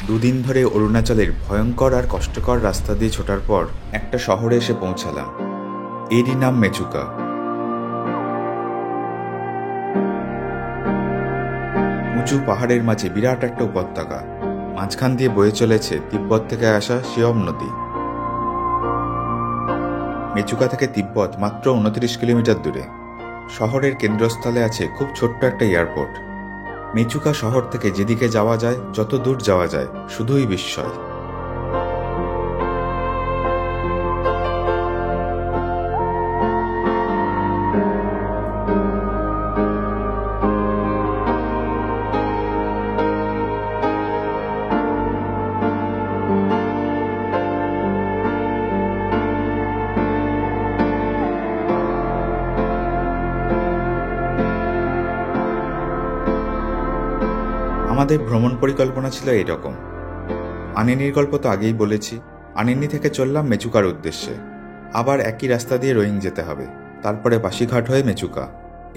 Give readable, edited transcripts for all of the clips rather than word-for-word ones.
দুদিন ধরে অরুণাচলের ভয়ঙ্কর আর কষ্টকর রাস্তা দিয়ে ছোটার পর একটা শহরে এসে পৌঁছালাম। এরই নাম মেচুকা। উঁচু পাহাড়ের মাঝে বিরাট একটা উপত্যকা, মাঝখান দিয়ে বয়ে চলেছে তিব্বত থেকে আসা শিয়ম নদী। মেচুকা থেকে তিব্বত মাত্র 29 কিলোমিটার দূরে। শহরের কেন্দ্রস্থলে আছে খুব ছোট্ট একটা এয়ারপোর্ট। মেচুকা শহর থেকে যেদিকে যাওয়া যায়, যত দূর যাওয়া যায়, শুধুই বিস্ময়। আমাদের ভ্রমণ পরিকল্পনা ছিল এরকম। আনিনির গল্প তো আগেই বলেছি। আনিনি থেকে চললাম মেচুকার উদ্দেশ্যে। আবার একই রাস্তা দিয়ে রোয়িং যেতে হবে, তারপরে পাশিঘাট হয়ে মেচুকা।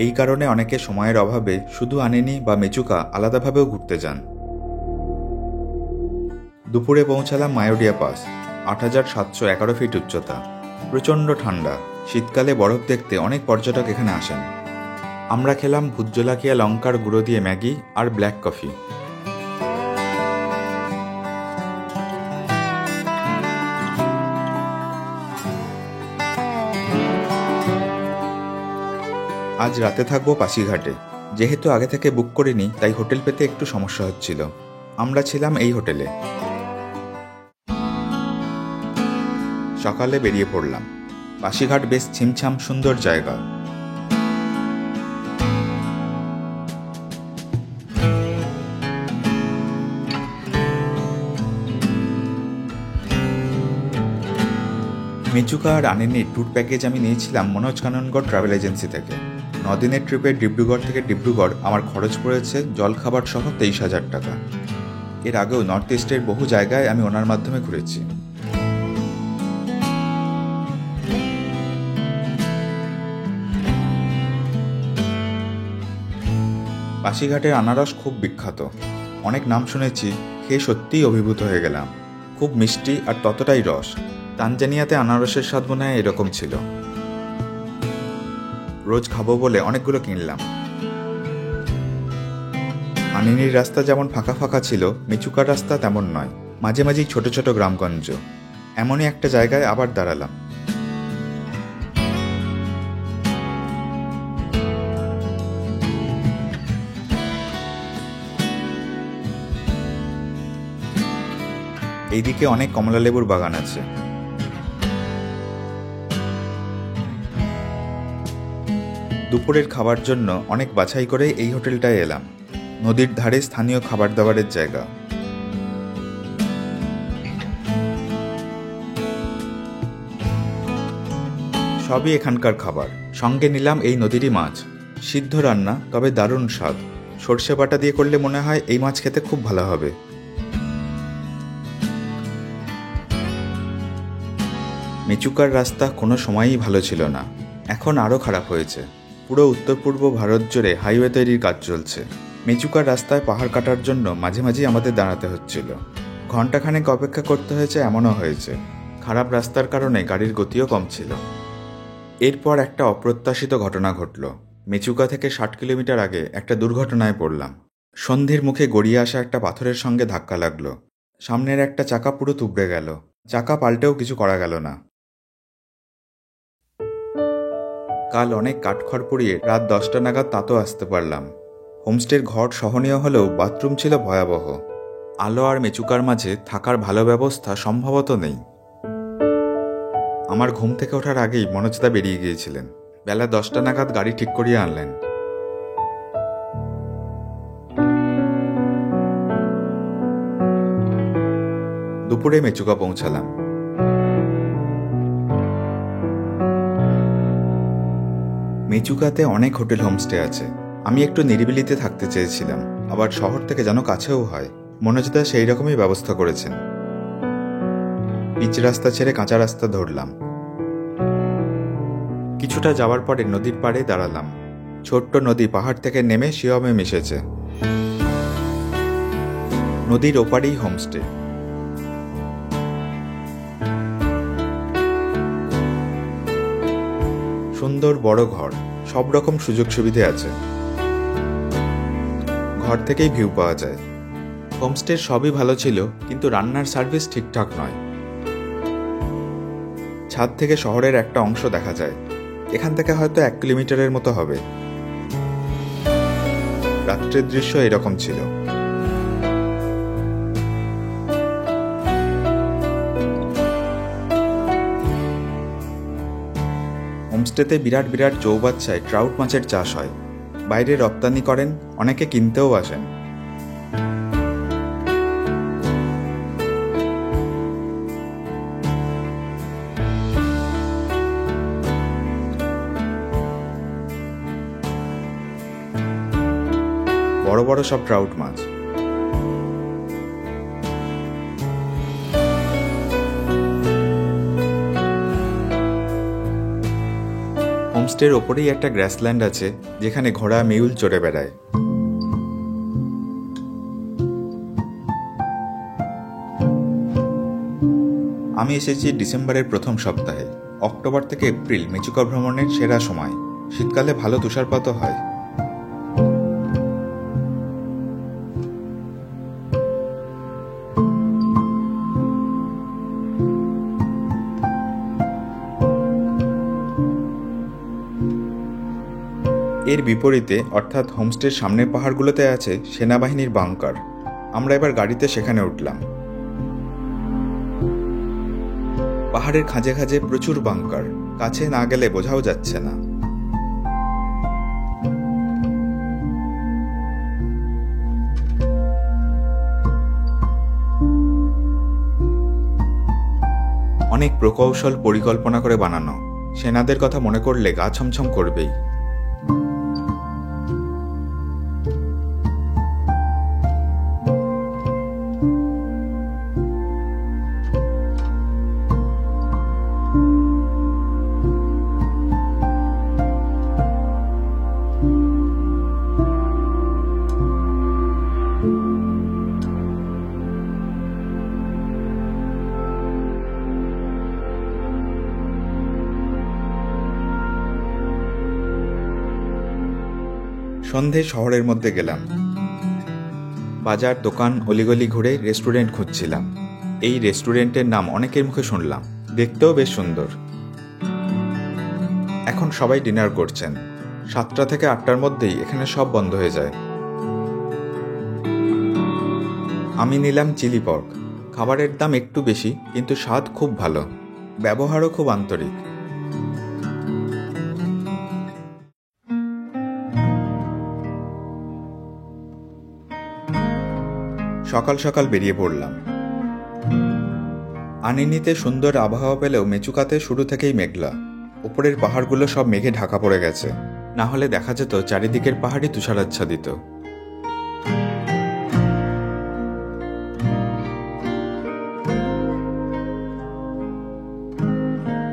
এই কারণে অনেকে সময়ের অভাবে শুধু আনিনি বা মেচুকা আলাদাভাবেও ঘুরতে যান। দুপুরে পৌঁছালাম মায়োডিয়া পাস। 8711 ফিট উচ্চতা, প্রচণ্ড ঠান্ডা। শীতকালে বরফ দেখতে অনেক পর্যটক এখানে আসেন। আমরা খেলাম ভুজ্জলাকিয়া লঙ্কার গুঁড়ো দিয়ে ম্যাগি আর ব্ল্যাক কফি। আজ রাতে থাকবো পাশিঘাটে। যেহেতু আগে থেকে বুক করিনি, তাই হোটেল পেতে একটু সমস্যা হচ্ছিল। আমরা ছিলাম এই হোটেলে। সকালে বেরিয়ে পড়লাম। পাশিঘাট বেশ ছিমছাম সুন্দর জায়গা। মেচুকা আর আনিনির ট্যুর প্যাকেজ আমি নিয়েছিলাম মনোজ কাননগড় ট্রাভেল এজেন্সি থেকে। 9 দিনের ট্রিপে ডিব্রুগড় থেকে ডিব্রুগড় আমার খরচ পড়েছে জলখাবার সহ 23,000 টাকা। এর আগেও নর্থ ইস্টের বহু জায়গায় আমি ওনার মাধ্যমে ঘুরেছি। পাশিঘাটের আনারস খুব বিখ্যাত। অনেক নাম শুনেছি, খেয়ে সত্যিই অভিভূত হয়ে গেলাম। খুব মিষ্টি আর ততটাই রস। তানজানিয়াতে আনারসের স্বাদ মনে হয় এরকম ছিল। রোজ খাবো বলে অনেকগুলো কিনলাম। আনিনির রাস্তা যেমন ফাঁকা ফাঁকা ছিল, মেচুকার রাস্তা তেমন নয়। মাঝে মাঝেই ছোট ছোট গ্রামগঞ্জ। এমনই একটা জায়গায় আবার দাঁড়ালাম। এইদিকে অনেক কমলা লেবুর বাগান আছে। দুপুরের খাবার জন্য অনেক বাছাই করে এই হোটেলটায় এলাম। নদীর ধারে স্থানীয় খাবার দাবারের জায়গা। সবই এখানকার খাবার। সঙ্গে নিলাম এই নদীরই মাছ। সিদ্ধ রান্না, তবে দারুণ স্বাদ। সর্ষে বাটা দিয়ে করলে মনে হয় এই মাছ খেতে খুব ভালো হবে। মেচুকার রাস্তা কোনো সময়ই ভালো ছিল না, এখন আরও খারাপ হয়েছে। পুরো উত্তর পূর্ব ভারত জুড়ে হাইওয়ে তৈরির কাজ চলছে। মেচুকার রাস্তায় পাহাড় কাটার জন্য মাঝে মাঝেই আমাদের দাঁড়াতে হচ্ছিল। ঘণ্টাখানেক অপেক্ষা করতে হয়েছে, এমনও হয়েছে। খারাপ রাস্তার কারণে গাড়ির গতিও কম ছিল। এরপর একটা অপ্রত্যাশিত ঘটনা ঘটল। মেচুকা থেকে 60 কিলোমিটার আগে একটা দুর্ঘটনায় পড়লাম। সন্ধির মুখে গড়িয়ে আসা একটা পাথরের সঙ্গে ধাক্কা লাগলো। সামনের একটা চাকা পুরো তুবড়ে গেল। চাকা পাল্টেও কিছু করা গেল না। কাল অনেক কাঠখড় পুড়িয়ে রাত 10টা নাগাদ তাঁতও আসতে পারলাম। হোমস্টের ঘর সহনীয় হলেও বাথরুম ছিল ভয়াবহ। আলো আর মেচুকার মাঝে থাকার ভালো ব্যবস্থা সম্ভবত নেই। আমার ঘুম থেকে ওঠার আগেই মনোজদা বেরিয়ে গিয়েছিলেন। বেলা 10টা নাগাদ গাড়ি ঠিক করিয়ে আনলেন। দুপুরে মেচুকা পৌঁছালাম। মেচুকাতে অনেক হোটেল হোমস্টে আছে। আমি একটু নিরিবিলিতে থাকতে চেয়েছিলাম, আবার শহর থেকে যেন কাছেও হয়। মনোজদা সেই রকমই ব্যবস্থা করেছেন। পিচ রাস্তা ছেড়ে কাঁচা রাস্তা ধরলাম। কিছুটা যাওয়ার পরে নদীর পাড়ে দাঁড়ালাম। ছোট্ট নদী পাহাড় থেকে নেমে শিয়মে মিশেছে। নদীর ওপারেই হোমস্টে। সুন্দর বড় ঘর, সব রকম সুযোগ সুবিধে আছে। ঘর থেকেই ভিউ পাওয়া যায়। হোমস্টের সবই ভালো ছিল, কিন্তু রান্নার সার্ভিস ঠিকঠাক নয়। ছাদ থেকে শহরের একটা অংশ দেখা যায়। এখান থেকে হয়তো 1 কিলোমিটারের মতো হবে। রাত্রের দৃশ্য এরকম ছিল। হোমস্টেতে বিরাট বিরাট চৌবাচ্চায় ট্রাউট মাছের চাষ হয়। বাইরে রপ্তানি করেন, অনেকে কিনতেও আসেন। বড় বড় সব ট্রাউট মাছ। হোমস্টের ওপরেই একটা গ্রাসল্যান্ড আছে, যেখানে ঘোড়া মিউল চড়ে বেড়ায়। আমি এসেছি ডিসেম্বরের প্রথম সপ্তাহে। অক্টোবর থেকে এপ্রিল মেচুকা ভ্রমণের সেরা সময়। শীতকালে ভালো তুষারপাতও হয়। এর বিপরীতে, অর্থাৎ হোমস্টের সামনের পাহাড়গুলোতে আছে সেনাবাহিনীর বাংকার। আমরা এবার গাড়িতে সেখানে উঠলাম। পাহাড়ের খাঁজে খাঁজে প্রচুর বাংকার, কাছে না গেলে বোঝাও যাচ্ছে না। অনেক প্রকৌশল পরিকল্পনা করে বানানো। সেনাদের কথা মনে করলে গা ছমছম করবেই। সন্ধে শহরের মধ্যে গেলাম। বাজার, দোকান, অলিগলি ঘুরে রেস্টুরেন্ট খুঁজছিলাম। এই রেস্টুরেন্টের নাম অনেকের মুখে শুনলাম, দেখতেও বেশ সুন্দর। এখন সবাই ডিনার করছেন। 7টা থেকে 8টার মধ্যেই এখানে সব বন্ধ হয়ে যায়। আমি নিলাম চিলি পর্ক। খাবারের দাম একটু বেশি, কিন্তু স্বাদ খুব ভালো। ব্যবহারও খুব আন্তরিক। সকাল সকাল বেরিয়ে পড়লাম। আনিনিতে সুন্দর আবহাওয়া পেলেও মেচুকাতে শুরু থেকেই মেঘলা। উপরের পাহাড়গুলো সব মেঘে ঢাকা পড়ে গেছে, না হলে দেখা যেত চারিদিকের পাহাড়ই তুষারাচ্ছাদিত।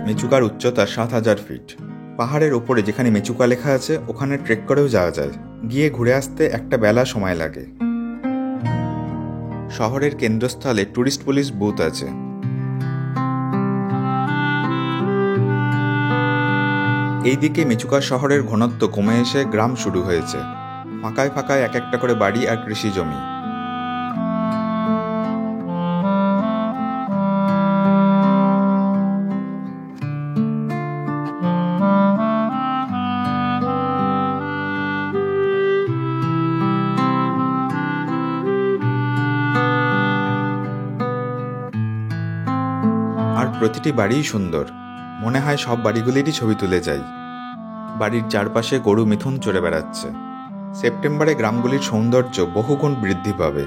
মেচুকার উচ্চতা 7000 ফিট। পাহাড়ের ওপরে যেখানে মেচুকা লেখা আছে ওখানে ট্রেক করেও যাওয়া যায়। গিয়ে ঘুরে আসতে একটা বেলা সময় লাগে। শহরের কেন্দ্রস্থলে টুরিস্ট পুলিশ বুথ আছে। এইদিকে মেচুকা শহরের ঘনত্ব কমে এসে গ্রাম শুরু হয়েছে। ফাঁকায় ফাঁকায় এক একটা করে বাড়ি আর কৃষি জমি। আর প্রতিটি বাড়িই সুন্দর। মনে হয় সব বাড়িগুলিরই ছবি তুলে যাই। বাড়ির চারপাশে গরু মিথুন চড়ে বেড়াচ্ছে। সেপ্টেম্বরে গ্রামগুলির সৌন্দর্য বহুগুণ বৃদ্ধি পাবে।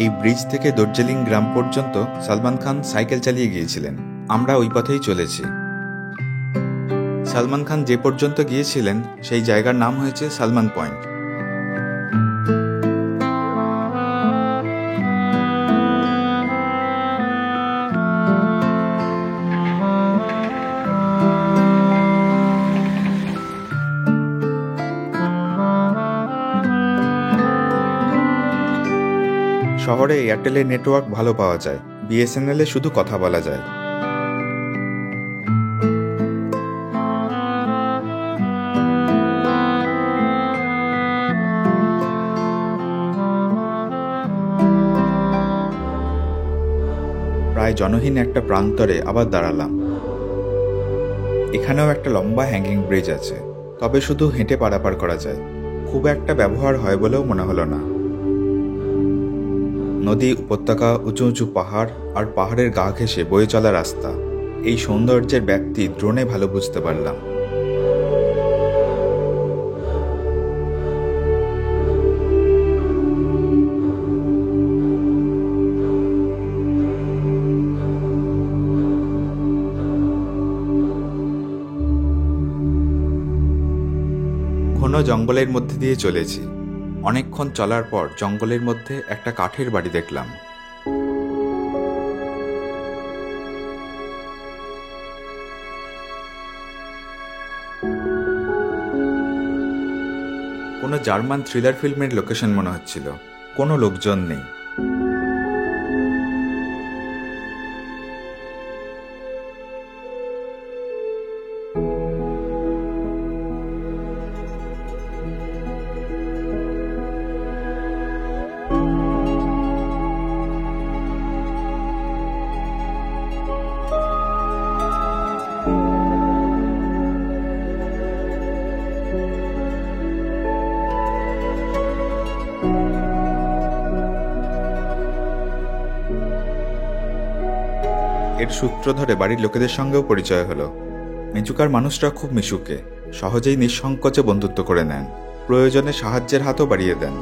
এই ব্রিজ থেকে দার্জিলিং গ্রাম পর্যন্ত সালমান খান সাইকেল চালিয়ে গিয়েছিলেন। আমরা ওই পথেই চলেছি। সালমান খান যে পর্যন্ত গিয়েছিলেন সেই জায়গার নাম হয়েছে সালমান পয়েন্ট। শহরে এয়ারটেলের নেটওয়ার্ক ভালো পাওয়া যায়, বিএসএনএলে শুধু কথা বলা যায়। প্রায় জনহীন একটা প্রান্তরে আবার দাঁড়ালাম। এখানেও একটা লম্বা হ্যাঙ্গিং ব্রিজ আছে, তবে শুধু হেঁটে পারাপার করা যায়, খুব একটা ব্যবহার হয় বলেও মনে হলো না। নদী, উপত্যকা, উঁচু উঁচু পাহাড় আর পাহাড়ের গা ঘেঁষে বয়ে চলা রাস্তা, এই সৌন্দর্যের ব্যাপ্তি ড্রোনে ভালো বুঝতে পারলাম। ঘন জঙ্গলের মধ্যে দিয়ে চলেছি। অনেকক্ষণ চলার পর জঙ্গলের মধ্যে একটা কাঠের বাড়ি দেখলাম। কোনো জার্মান থ্রিলার ফিল্মের লোকেশন মনে হচ্ছিল। কোনো লোকজন নেই। এর সূত্র ধরে বাড়ির লোকেদের সঙ্গেও পরিচয় হলো। মেচুকার মানুষরা খুব মিশুকে, সহজেই নিঃসংকোচে বন্ধুত্ব করে নেন, প্রয়োজনে সাহায্যের হাতও বাড়িয়ে দেন।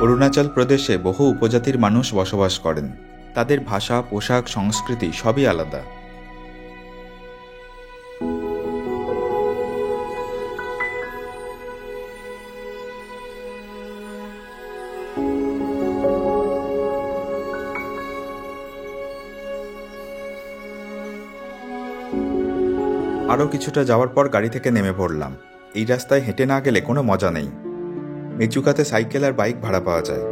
অরুণাচল প্রদেশে বহু উপজাতির মানুষ বসবাস করেন। তাদের ভাষা, পোশাক, সংস্কৃতি সবই আলাদা। আরও কিছুটা যাওয়ার পর গাড়ি থেকে নেমে পড়লাম। এই রাস্তায় হেঁটে না গেলে কোনো মজা নেই। মেচুকাতে সাইকেল আর বাইক ভাড়া পাওয়া যায়।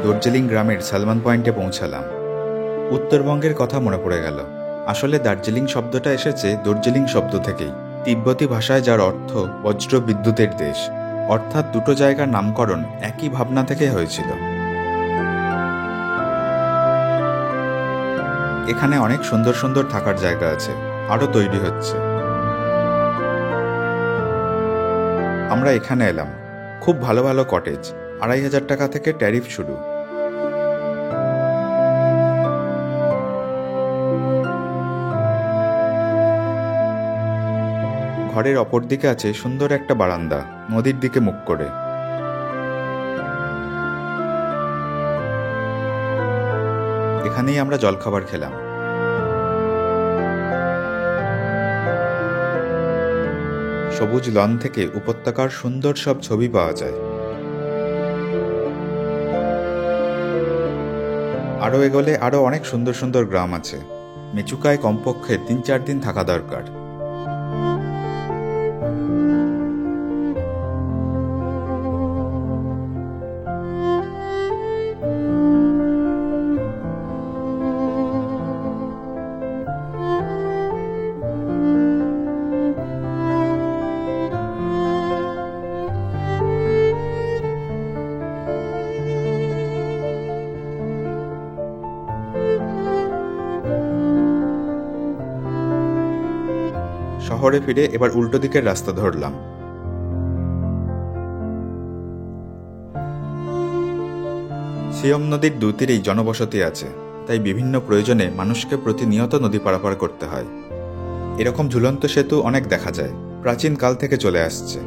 দার্জিলিং গ্রামের সালমান পয়েন্টে পৌঁছালাম। উত্তরবঙ্গের কথা মনে পড়ে গেল। আসলে দার্জিলিং শব্দটা এসেছে দার্জিলিং শব্দ থেকেই, তিব্বতী ভাষায় যার অর্থ বজ্র বিদ্যুতের দেশ, অর্থাৎ দুটো জায়গার নামকরণ একই ভাবনা থেকে হয়েছিল। এখানে অনেক সুন্দর সুন্দর থাকার জায়গা আছে, আরও তৈরি হচ্ছে। আমরা এখানে এলাম। খুব ভালো ভালো কটেজ, 2500 টাকা থেকে ট্যারিফ শুরু। ঘরের অপর দিকে আছে সুন্দর একটা বারান্দা, নদীর দিকে মুখ করে। এখানেই আমরা জলখাবার খেলাম। সবুজ লন থেকে উপত্যকার সুন্দর সব ছবি পাওয়া যায়। আরও এগোলে আরও অনেক সুন্দর সুন্দর গ্রাম আছে। মেচুকায় কমপক্ষে 3-4 দিন থাকা দরকার। শহরে ফিরে এবার উল্টো দিকের রাস্তা ধরলাম। সিয়ম নদীর দুতীরেই জনবসতি আছে, তাই বিভিন্ন প্রয়োজনে মানুষকে প্রতিনিয়ত নদী পারাপার করতে হয়। এরকম ঝুলন্ত সেতু অনেক দেখা যায়, প্রাচীন কাল থেকে চলে আসছে।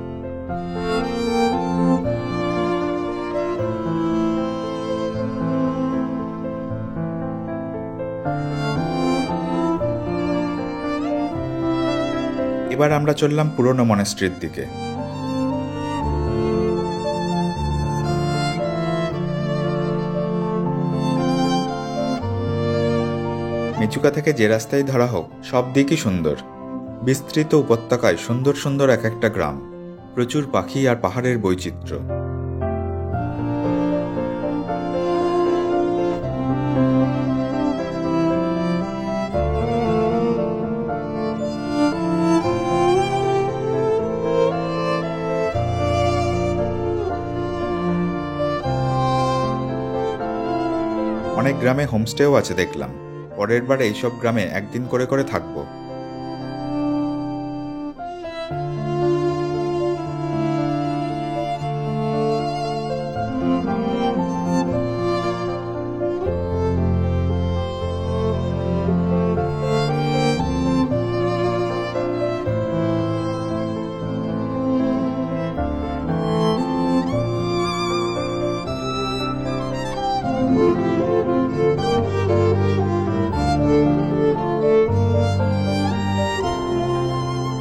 এবার আমরা চললাম পুরনো মনেস্ট্রির দিকে। মেচুকা থেকে যে রাস্তায় ধরা হোক, সব দিকই সুন্দর। বিস্তৃত উপত্যকায় সুন্দর সুন্দর এক একটা গ্রাম, প্রচুর পাখি আর পাহাড়ের বৈচিত্র্য। অনেক গ্রামে হোমস্টেও আছে দেখলাম। পরের বার এইসব গ্রামে একদিন করে করে থাকবো।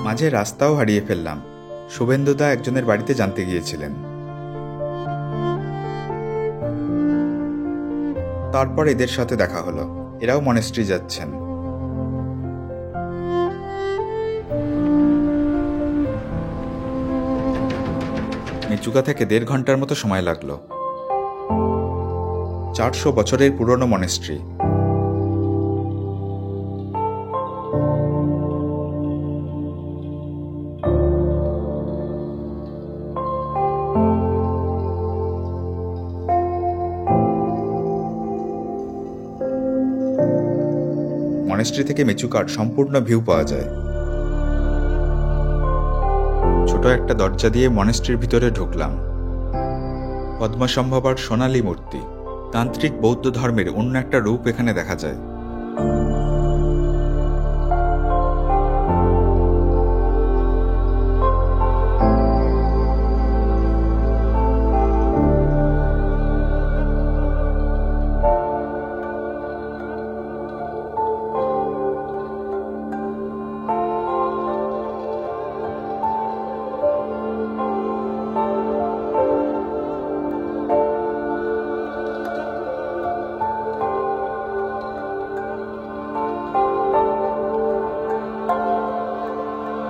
মাঝে রাস্তাও হারিয়ে ফেললাম। শুভেন্দুদা একজনের বাড়িতে জানতে গিয়েছিলেন। তারপর এদের সাথে দেখা হলো, এরাও মনেস্ট্রি যাচ্ছেন। মেচুকা থেকে 1.5 ঘন্টার মতো সময় লাগলো। 400 বছরের পুরনো মনেস্ট্রি। মনেস্ট্রি থেকে মেচুকার সম্পূর্ণ ভিউ পাওয়া যায়। ছোট একটা দরজা দিয়ে মনেস্ট্রির ভিতরে ঢুকলাম। পদ্মসম্ভবার সোনালী মূর্তি, তান্ত্রিক বৌদ্ধ ধর্মের অন্য একটা রূপ এখানে দেখা যায়।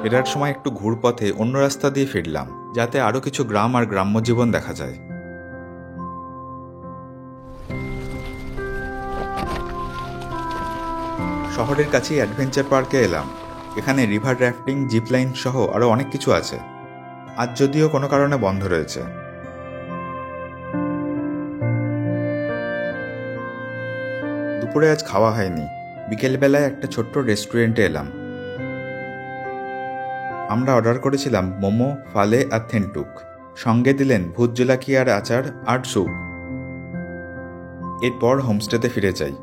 ফেরার সময় একটু ঘুরপথে অন্য রাস্তা দিয়ে ফিরলাম, যাতে আরো কিছু গ্রাম আর গ্রাম্য জীবন দেখা যায়। শহরের কাছেই অ্যাডভেঞ্চার পার্কে এলাম। এখানে রিভার রাফটিং, জিপলাইন সহ আরো অনেক কিছু আছে। আজ যদিও কোনো কারণে বন্ধ রয়েছে। দুপুরে আজ খাওয়া হয়নি। বিকেলবেলায় একটা ছোট্ট রেস্টুরেন্টে এলাম। আমরা অর্ডার করেছিলাম মোমো, ফালে আর থেন্টুক। সঙ্গে দিলেন ভূত জোলাকি আর আচার আর স্যুপ। এরপর হোমস্টেতে ফিরে যাই।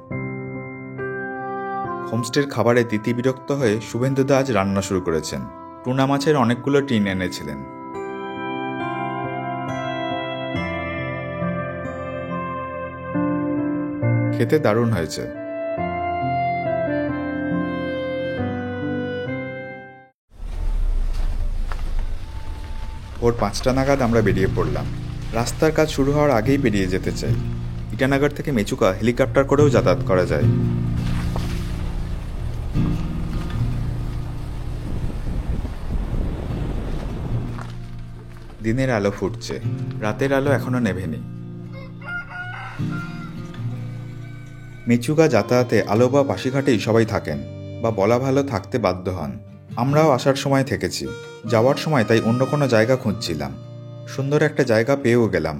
হোমস্টের খাবারে তিতি বিরক্ত হয়ে শুভেন্দুদা আজ রান্না শুরু করেছেন। টুনা মাছের অনেকগুলো টিন এনেছিলেন। খেতে দারুণ হয়েছে। ভোর 5টা নাগাদ আমরা বেরিয়ে পড়লাম। রাস্তার কাজ শুরু হওয়ার আগেই বেরিয়ে যেতে চাই। ইটানগর থেকে মেচুকা হেলিকপ্টার করেও যাতায়াত করা যায়। দিনের আলো ফুটছে, রাতের আলো এখনো নেভেনি। মেচুকা যাতায়াতে আলো বা পাশিঘাটেই সবাই থাকেন, বা বলা ভালো থাকতে বাধ্য হন। আমরাও আসার সময় থেকেছি, যাওয়ার সময় তাই অন্য কোনো জায়গা খুঁজছিলাম। সুন্দর একটা জায়গা পেয়েও গেলাম।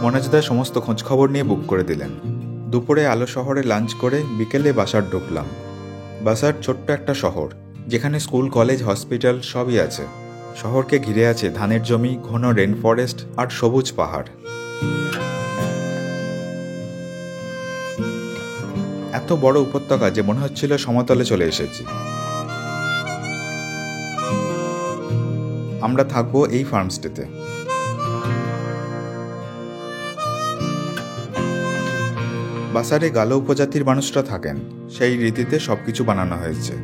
মনোজদা সমস্ত খোঁজখবর নিয়ে বুক করে দিলেন। দুপুরে আলো শহরে লাঞ্চ করে বিকেলে বাসার ঢুকলাম। বাসার ছোট্ট একটা শহর, যেখানে স্কুল, কলেজ, হসপিটাল সবই আছে। শহরকে ঘিরে আছে ধানের জমি, ঘন রেন ফরেস্ট আর সবুজ পাহাড়। এত বড় উপত্যকা যে মনে হচ্ছিল সমতলে চলে এসেছি। আমরা থাকবো এই ফার্মস্টেতে। বাসারে গালো উপজাতির মানুষরা থাকেন, সেই রীতিতে সবকিছু বানানো হয়েছে।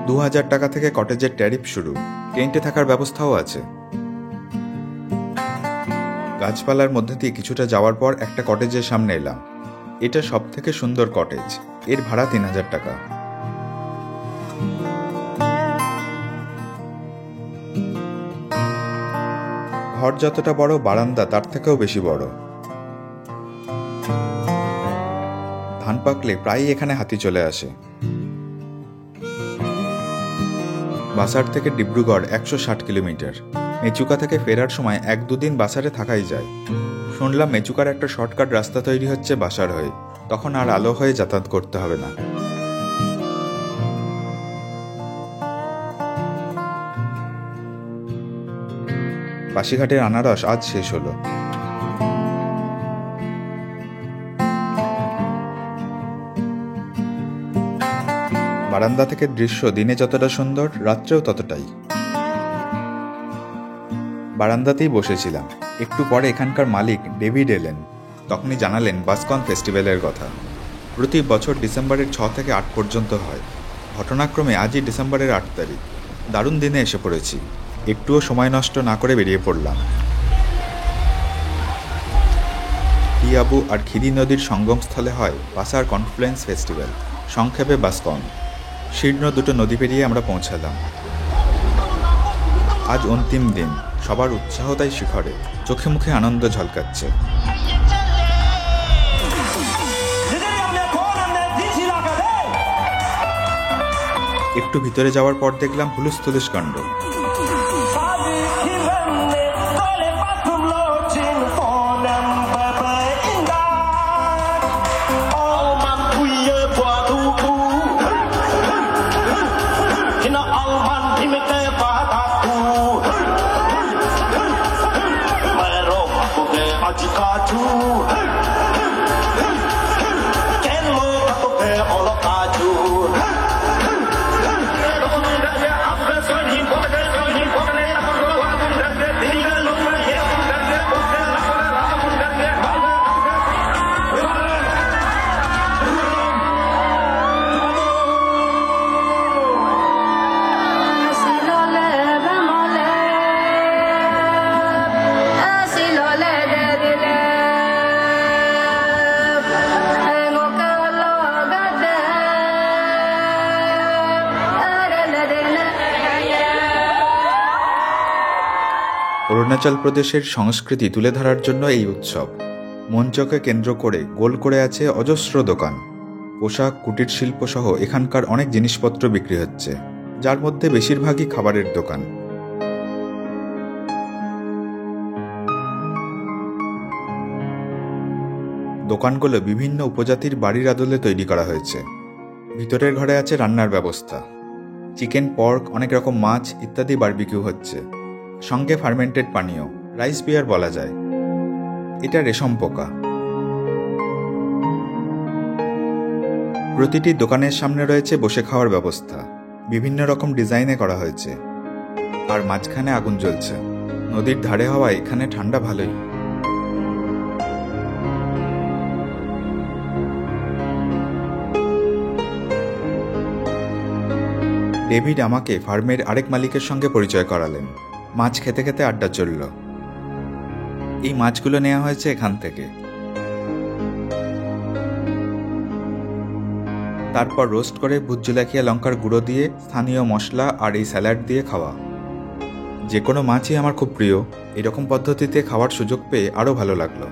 2000 টাকা থেকে কটেজের ট্যারিফ শুরু, টেন্টে থাকার ব্যবস্থাও আছে। গাছপালার মধ্যে দিয়ে কিছুটা যাওয়ার পর একটা কটেজের সামনে এলাম। এটা সব থেকে সুন্দর কটেজ, এর ভাড়া 3000 টাকা। ঘর যতটা বড়, বারান্দা তার থেকেও বেশি বড়। ধান পাকলে প্রায়ই এখানে হাতি চলে আসে। বাসার থেকে ডিব্রুগড় 160 কিলোমিটার। মেচুকা থেকে ফেরার সময় 1-2 দিন বাসারে থাকাই যায়। শুনলাম মেচুকার একটা শর্টকাট রাস্তা তৈরি হচ্ছে বাসার হয়ে, তখন আর আলো হয়ে যাতায়াত করতে হবে না। বাসিঘাটের আনারস আজ শেষ হলো। বারান্দা থেকে দৃশ্য দিনে যতটা সুন্দর, রাত্রেও ততটাই। বারান্দাতেই বসেছিলাম। একটু পরে এখানকার মালিক ডেভিড এলেন। তখনই জানালেন বাসকন ফেস্টিভ্যালের কথা। প্রতি বছর ডিসেম্বরের 6 থেকে 8 পর্যন্ত হয়। ঘটনাক্রমে আজই ডিসেম্বরের 8 তারিখ। দারুণ দিনে এসে পড়েছি। একটুও সময় নষ্ট না করে বেরিয়ে পড়লাম। টিয়াবু আর খিদি নদীর সঙ্গমস্থলে হয় বাসার কনফ্লুয়েন্স ফেস্টিভ্যাল, সংক্ষেপে বাসকন। শীর্ণ দুটো নদী পেরিয়ে আমরা পৌঁছালাম। আজ অন্তিম দিন, সবার উৎসাহ তাই শিখরে, চোখে মুখে আনন্দ ঝলকাচ্ছে। একটু ভিতরে যাওয়ার পর দেখলাম হুলুস্থুলুস কাণ্ড। অরুণাচল প্রদেশের সংস্কৃতি তুলে ধরার জন্য এই উৎসব। মঞ্চকে কেন্দ্র করে গোল করে আছে অজস্র দোকান। পোশাক, কুটির শিল্প সহ এখানকার অনেক জিনিসপত্র বিক্রি হচ্ছে, যার মধ্যে বেশিরভাগই খাবারের দোকান। দোকানগুলো বিভিন্ন উপজাতির বাড়ির আদলে তৈরি করা হয়েছে। ভিতরের ঘরে আছে রান্নার ব্যবস্থা। চিকেন, পর্ক, অনেক রকম মাছ ইত্যাদি বারবিকিউ হচ্ছে। সঙ্গে ফার্মেন্টেড পানীয়, রাইস বিয়ার বলা যায়। এটা রেশম পোকা। প্রতিটি দোকানের সামনে রয়েছে বসে খাওয়ার ব্যবস্থা। বিভিন্ন রকম ডিজাইনে করা হয়েছে। আর মাঝখানে আগুন জ্বলছে। নদীর ধারে হওয়ায় এখানে ঠান্ডা ভালোই। ডেভিড আমাকে ফার্মের আরেক মালিকের সঙ্গে পরিচয় করালেন। মাছ খেতে খেতে আড্ডা চলল। এই মাছগুলো নেওয়া হয়েছে এখান থেকে। তারপর রোস্ট করে ভুতজুলাখিয়া লঙ্কার গুঁড়ো দিয়ে, স্থানীয় মশলা আর এই স্যালাড দিয়ে খাওয়া। যে কোনো মাছই আমার খুব প্রিয়। এরকম পদ্ধতিতে খাওয়ার সুযোগ পেয়ে আরও ভালো লাগলো।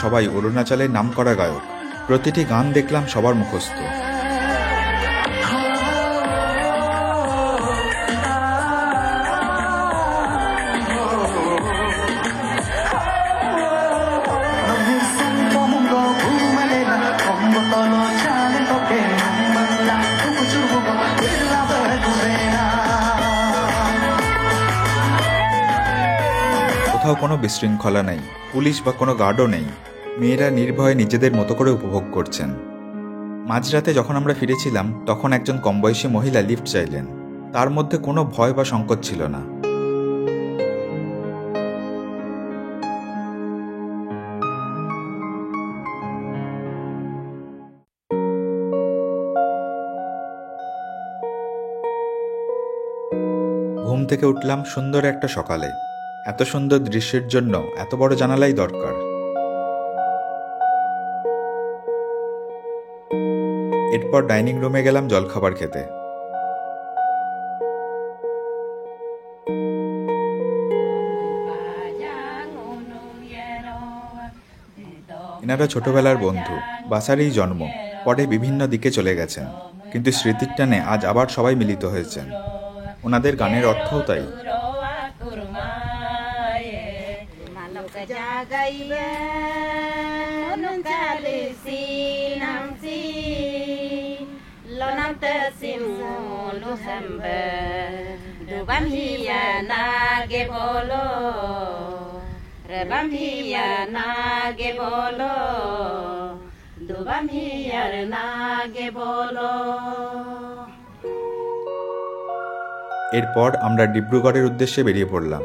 সবাই অরুণাচলের নামকরা গায়ক। প্রতিটি গান দেখলাম সবার মুখস্থ। কোথাও কোনো বিশৃঙ্খলা নেই, পুলিশ বা কোনো গার্ডও নেই। মেয়েরা নির্ভয়ে নিজেদের মতো করে উপভোগ করছেন। মাঝরাতে যখন আমরা ফিরেছিলাম তখন একজন কমবয়সী মহিলা লিফট চাইলেন। তার মধ্যে কোনো ভয় বা সংকোচ ছিল না। ঘুম থেকে উঠলাম সুন্দর একটা সকালে। এত সুন্দর দৃশ্যের জন্য এত বড় জানালাই দরকার। এরপর ডাইনিং রুমে গেলাম জলখাবার খেতে। এনারা ছোটবেলার বন্ধু, বাসারেই জন্ম, পরে বিভিন্ন দিকে চলে গেছেন, কিন্তু স্মৃতির টানে আজ আবার সবাই মিলিত হয়েছেন। ওনাদের গানের অর্থও তাই। এরপর আমরা ডিব্রুগড়ের উদ্দেশ্যে বেরিয়ে পড়লাম।